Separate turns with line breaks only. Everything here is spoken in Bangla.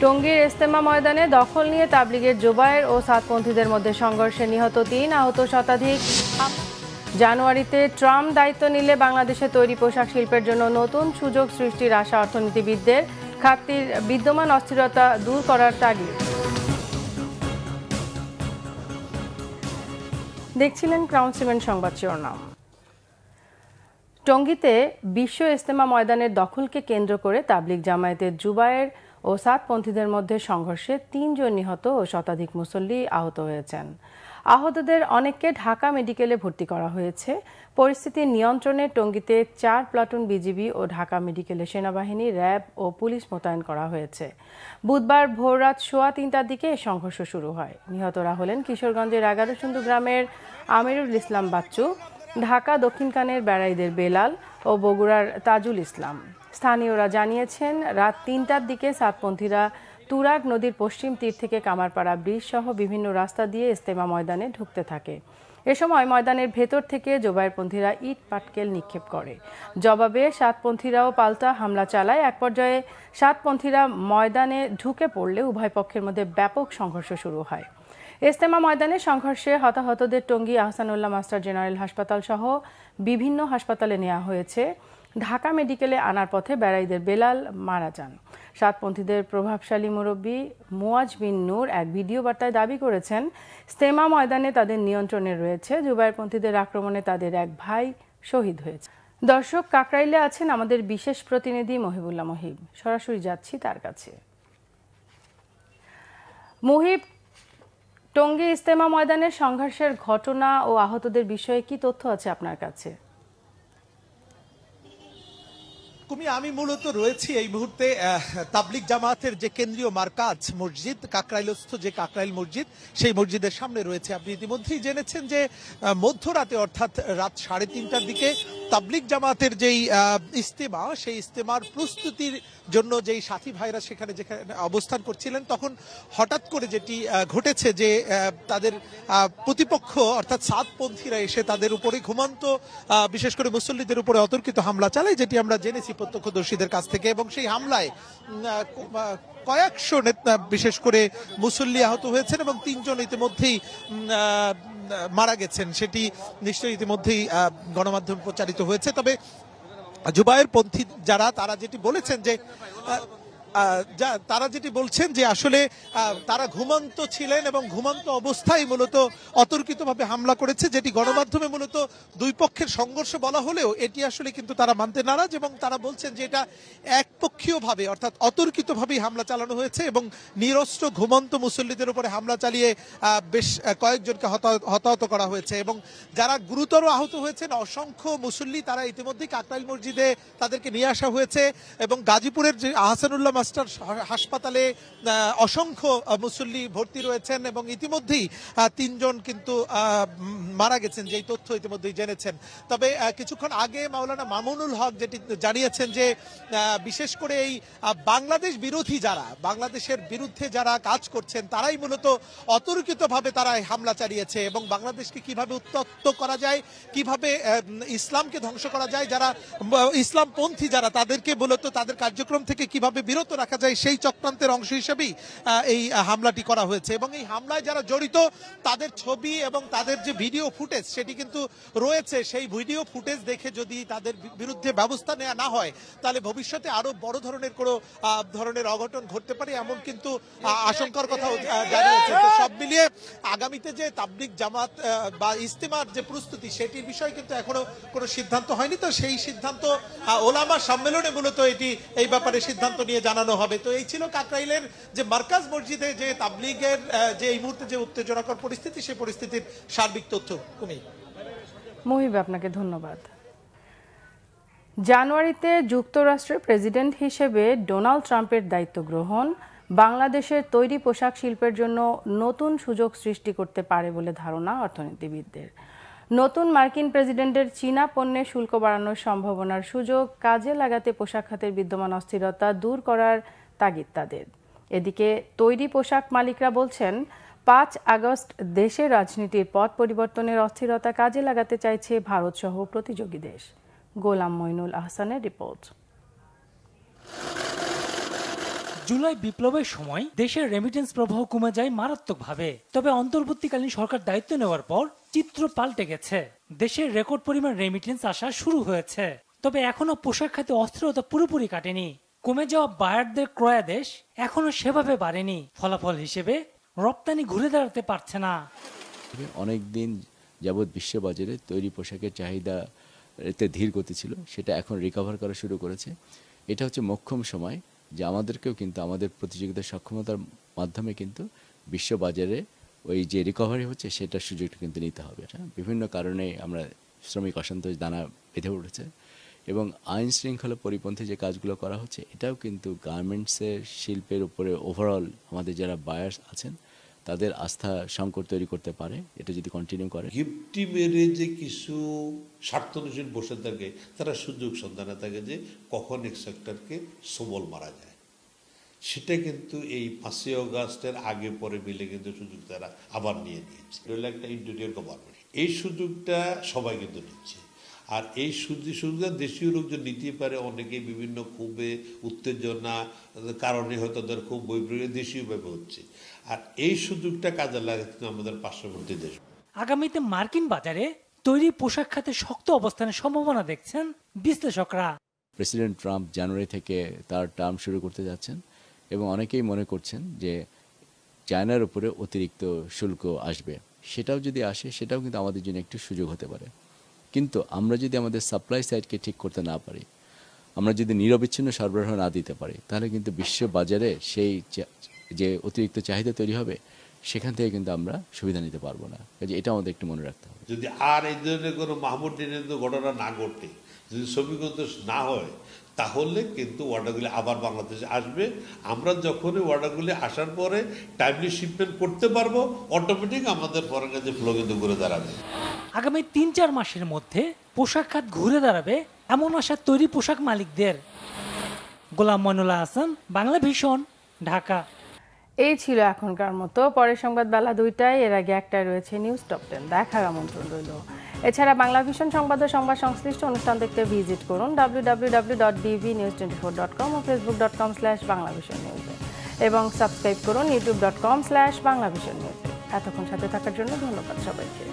টঙ্গীর ইজতেমা ময়দানে দখল নিয়ে তাবলিগের জুবায়ের ও সাতপন্থীদের মধ্যে সংঘর্ষে নিহত ৩, আহত শতাধিক। জানুয়ারিতে ট্রাম্প দায়িত্ব নিলে বাংলাদেশে তৈরি পোশাক শিল্পের জন্য নতুন সুযোগ সৃষ্টির আশা অর্থনীতিবিদদের, খাতটির বিদ্যমান অস্থিরতা দূর করার তাগিদ। দেখছিলেন ক্রাউন সিমেন্ট সংবাদ শিরোনাম। টঙ্গীতে বিশ্ব ইজতেমা ময়দানের দখলকে কেন্দ্র করে তাবলিগ জামায়াতের জুবায়ের ও সাতপন্থীদের মধ্যে সংঘর্ষে ৩ জন নিহত ও শতাধিক মুসল্লি আহত হয়েছেন। আহতদের অনেককে ঢাকা মেডিকেলে ভর্তি করা হয়েছে। পরিস্থিতি নিয়ন্ত্রণে টঙ্গীতে ৪ প্লাটুন বিজিবি ও ঢাকা মেডিকেলে সেনাবাহিনী, র্যাব ও পুলিশ মোতায়েন করা হয়েছে। বুধবার ভোররাত 3:15টার দিকে এই সংঘর্ষ শুরু হয়। নিহতরা হলেন কিশোরগঞ্জের ১১সুন্দু গ্রামের আমিরুল ইসলাম বাচ্চু, ঢাকা দক্ষিণখানের বেড়াইদের বেলাল ও বগুড়ার তাজুল ইসলাম। স্থানীয়রা জানিয়েছেন, রাত ৩টার দিকে সাতপন্থীরা তুরাগ নদীর পশ্চিম তীর থেকে কামারপাড়া ব্রিজ সহ বিভিন্ন রাস্তা দিয়ে ইজতেমা ময়দানে ঢুকতে থাকে। এ সময় ময়দানের ভেতর থেকে জুবায়েরপন্থীরা ইট পাটকেল নিক্ষেপ করে। জবাবে সাতপন্থীরাও পাল্টা হামলা চালায়। এক পর্যায়ে সাতপন্থীরা ময়দানে ঢুকে পড়লে উভয় পক্ষের মধ্যে ব্যাপক সংঘর্ষ শুরু হয়। ইজতেমা ময়দানে সংঘর্ষে হতাহতদের টঙ্গী আহসানুল্লাহ মাস্টার জেনারেল হাসপাতাল সহ বিভিন্ন হাসপাতালে নেওয়া হয়েছে। ঢাকা মেডিকেলে আনার পথে বেড়াইদের বেলাল মারা যান। সাতপন্থীদের প্রভাবশালী মুরব্বী মুয়াজ বিন নূর এক ভিডিও বার্তায় দাবি করেছেন, ইজতেমা ময়দানে তাদের নিয়ন্ত্রণে রয়েছে। জুবায়েরপন্থীদের আক্রমণে তাদের এক ভাই শহীদ হয়েছে। দর্শক, কাকরাইলে আছেন আমাদের বিশেষ প্রতিনিধি মহিবুল্লাহ মহিব। সরাসরি যাচ্ছি তার কাছে। মহিব, টঙ্গী ইজতেমা ময়দানের সংঘর্ষের ঘটনা ও আহতদের বিষয়ে কি তথ্য আছে আপনার কাছে?
আমি মূলত রয়েছি এই মুহূর্তে তাবলিগ জামাতের যে কেন্দ্রীয় মারকাজ মসজিদ, কাকরাইলস্থ যে কাকরাইল মসজিদ, সেই মসজিদের সামনে রয়েছে। আপনি ইতিমধ্যেই জেনেছেন যে মধ্যরাতে অর্থাৎ রাত 3:30টার দিকে তাবলিগ জামাতের যেই ইজতেমা, সেই ইজতেমার প্রস্তুতির জন্য যেই সাথী ভাইরা যেখানে অবস্থান করছিলেন, তখন হঠাৎ করে যেটি ঘটেছে যে তাদের প্রতিপক্ষ অর্থাৎ সাতপন্থীরা এসে তাদের উপরে ঘুমন্ত বিশেষ করে মুসল্লিদের উপরে অতর্কিত হামলা চালায়, যেটি আমরা জেনেছি প্রত্যক্ষদর্শীদের কাছ থেকে। এবং সেই হামলায় কয়েকশো বিশেষ করে মুসল্লি আহত হয়েছেন এবং 3 জন ইতিমধ্যেই মারা গেছেন। সেটি নিশ্চয়ই ইতিমধ্যেই গণমাধ্যমে প্রচারিত হয়েছে। তবে জুবায়েরপন্থী যারা, তারা যেটি বলেছেন যে আসলে তারা ঘুমন্ত ছিলেন এবং ঘুমন্ত অবস্থায় মূলত অতর্কিতভাবে হামলা করেছে, যেটি গণমাধ্যমে মূলত দুই পক্ষের সংঘর্ষ বলা হলেও এটি আসলে কিন্তু তারা মানতে নারাজ এবং তারা বলছেন যে এটা একপক্ষীয়ভাবে অর্থাৎ অতর্কিতভাবেই হামলা চালানো হয়েছে এবং নিরস্ত্র ঘুমন্ত মুসল্লিদের উপরে হামলা চালিয়ে বেশ কয়েকজনকে হতাহত করা হয়েছে। এবং যারা গুরুতর আহত হয়েছেন অসংখ্য মুসল্লি, তারা ইতিমধ্যেই কাকরাইল মসজিদে তাদেরকে নিয়ে আসা হয়েছে এবং গাজীপুরের যে আহসানুল্লাহ মাস্টার হাসপাতালে অসংখ্য মুসল্লি ভর্তি রয়েছেন এবং ইতিমধ্যেই 3 জন কিন্তু মারা গেছেন, যেই তথ্য ইতিমধ্যেই জেনেছেন। তবে কিছুক্ষণ আগে মাওলানা মামুনুল হক যেটি জানিয়েছেন যে বিশেষ করে এই বাংলাদেশ বিরোধী যারা, বাংলাদেশের বিরুদ্ধে যারা কাজ করছেন, তারাই মূলত অতর্কিতভাবে তারা হামলা চালিয়েছে এবং বাংলাদেশকে কিভাবে উত্তপ্ত করা যায়, কিভাবে ইসলামকে ধ্বংস করা যায়, যারা ইসলামপন্থী যারা, তাদেরকে মূলত তাদের কার্যক্রম থেকে কিভাবে বিরত রাখা যায়, সেই চক্রান্তের অংশ হিসেবেই এই হামলাটি করা হয়েছে। এবং এই হামলায় যারা জড়িত তাদের ছবি এবং তাদের যে ভিডিও ফুটেজ সেটি কিন্তু রয়েছে। সেই ভিডিও ফুটেজ দেখে যদি তাদের বিরুদ্ধে ব্যবস্থা নেওয়া না হয়, তাহলে ভবিষ্যতে আরো বড় ধরনের কোনো ধরনের অঘটন ঘটতে পারে, এমন কিন্তু আশঙ্কার কথা জানিয়েছে। তো সব মিলিয়ে আগামীতে যে তাবলিগ জামাত বা ইজতেমার যে প্রস্তুতি, সেটির বিষয়ে কিন্তু এখনো কোনো সিদ্ধান্ত হয়নি। তো সেই সিদ্ধান্ত ওলামা সম্মেলনে মূলত এই ব্যাপারে সিদ্ধান্ত নিয়ে জানানো হবে। তো এই ছিল কাকরাইলের যে মারকাজ মসজিদে যে তাবলিগের যে এই মুহূর্তে যে উত্তেজনাকর পরিস্থিতি, সেই পরিস্থিতির সার্বিক তথ্য।
মহিব, আপনাকে ধন্যবাদ। জানুয়ারিতে যুক্তরাষ্ট্রের প্রেসিডেন্ট হিসেবে ডোনাল্ড ট্রাম্পের দায়িত্ব গ্রহণ বাংলাদেশের তৈরি পোশাক শিল্পের জন্য নতুন সুযোগ সৃষ্টি করতে পারে বলে ধারণা অর্থনীতিবিদদের। নতুন মার্কিন প্রেসিডেন্টের চীনা পণ্যে শুল্ক বাড়ানোর সম্ভাবনার সুযোগ কাজে লাগাতে পোশাক খাতের বিদ্যমান অস্থিরতা দূর করার তাগিদ তাদের। এদিকে তৈরি পোশাক মালিকরা বলছেন, 5 আগস্ট দেশের রাজনীতির পথ পরিবর্তনের অস্থিরতা কাজে লাগাতে চাইছে ভারত সহ প্রতিযোগী দেশ। গোলাম মইনুল আহসানের রিপোর্ট।
জুলাই বিপ্লবের সময় দেশের রেমিটেন্স প্রবাহ কমে যায় মারাত্মকভাবে। তবে অন্তর্বর্তীকালীন সরকার দায়িত্ব নেওয়ার পর চিত্র পাল্টে গেছে। দেশের রেকর্ড পরিমাণ রেমিটেন্স আসা শুরু হয়েছে। তবে এখনো পোশাক খাতে অস্থিরতা পুরোপুরি কাটেনি। কমে যাওয়া বায়ারদের ক্রয়াদেশ এখনো সেভাবে বাড়েনি। ফলাফল হিসেবে রপ্তানি ঘুরে দাঁড়াতে পারছে না।
অনেক দিন যাবৎ বিশ্ববাজারে তৈরি পোশাকের চাহিদা এতে ধীর গতি ছিল, সেটা এখন রিকভার করা শুরু করেছে। এটা হচ্ছে মোক্ষম সময় যে আমাদেরকেও কিন্তু আমাদের প্রতিযোগিতার সক্ষমতার মাধ্যমে কিন্তু বিশ্ববাজারে ওই যে রিকভারি হচ্ছে সেটার সুযোগটা কিন্তু নিতে হবে। বিভিন্ন কারণে আমরা শ্রমিক অসন্তোষ দানা বেঁধে উঠেছে এবং আইন শৃঙ্খলা পরিপন্থী যে কাজগুলো করা হচ্ছে এটাও কিন্তু গার্মেন্টসের শিল্পের উপরে ওভারঅল আমাদের যারা বায়ার্স আছেন তাদের আস্থা সংকট তৈরি করতে পারে। এটা যদি কন্টিনিউ করে,
গিফটি মেরে যে কিছু স্বার্থনশীল বসে থাকে তারা সুযোগ সন্ধানে থাকে যে কখন এক সেক্টরকে সবল মারা যায়। সেটা কিন্তু এই 5ই অগাস্টের আগে পরে মিলে কিন্তু সুযোগ তারা আবার নিয়ে নিয়েছে। এটা হলো একটা ইন্টেরিয়র গভর্নমেন্ট, এই সুযোগটা সবাই কিন্তু নিচ্ছে। আর এই সুযোগটা দেশীয় লোকজন নিতেই পারে। অনেকেই বিভিন্ন ক্ষোভে উত্তেজনা কারণে হয়তো তাদের খুব বৈপ্লবিক দেশীয়ভাবে হচ্ছে। আর এই সুযোগটা কাজে লাগাচ্ছে আমাদের পার্শ্ববর্তী দেশ।
আগামীতে মার্কিন বাজারে তৈরি পোশাক খাতে শক্ত অবস্থানের সম্ভাবনা দেখছেন বিশ্লেষকরা।
প্রেসিডেন্ট ট্রাম্প জানুয়ারি থেকে তার টার্ম শুরু করতে যাচ্ছেন এবং অনেকেই মনে করছেন যে চায়নার উপরে অতিরিক্ত শুল্ক আসবে। সেটাও যদি আসে সেটাও কিন্তু আমাদের জন্য একটু সুযোগ হতে পারে। কিন্তু আমরা যদি আমাদের সাপ্লাই সাইডকে ঠিক করতে না পারি, আমরা যদি নিরবিচ্ছিন্ন সরবরাহ না দিতে পারি, তাহলে কিন্তু বিশ্ব বাজারে সেই যে অতিরিক্ত চাহিদা তৈরি হবে সেখান থেকে কিন্তু আমরা সুবিধা নিতে পারবো না। এটা আমাদের একটু মনে রাখতে হবে।
যদি আর এই ধরনের কোনো মাহমুদ দিনের ঘটনা না ঘটে, যদি ছবিগত না হয়, তাহলে কিন্তু অর্ডারগুলি আবার বাংলাদেশে আসবে। আমরা যখনই অর্ডারগুলি আসার পরে টাইমলি শিপমেন্ট করতে পারবো, অটোমেটিক আমাদের পরের কাছে ফ্লো কিন্তু ঘুরে দাঁড়াবে।
আগামী ৩-৪ মাসের মধ্যে পোশাক খাত ঘুরে দাঁড়াবে এমন আশা তৈরি পোশাক মালিকদের। গোলাম মইনুল্লাহ হাসান, বাংলা ভিশন, ঢাকা।
এই ছিল এখনকার মতো। পরের সংবাদ বেলা 2টায়, এর আগে 1টায় রয়েছে নিউজ টপ 10 দেখার আমন্ত্রণ রইল। এছাড়া বাংলা ভিশন সংবাদ ও সংবাদ সংশ্লিষ্ট অনুষ্ঠান দেখতে ভিজিট করুন www.dvnews24.com ও facebook.com/banglavisionnews এবং সাবস্ক্রাইব করুন youtube.com/banglavisionnews। এতক্ষণ সাথে থাকার জন্য ধন্যবাদ সবাইকে।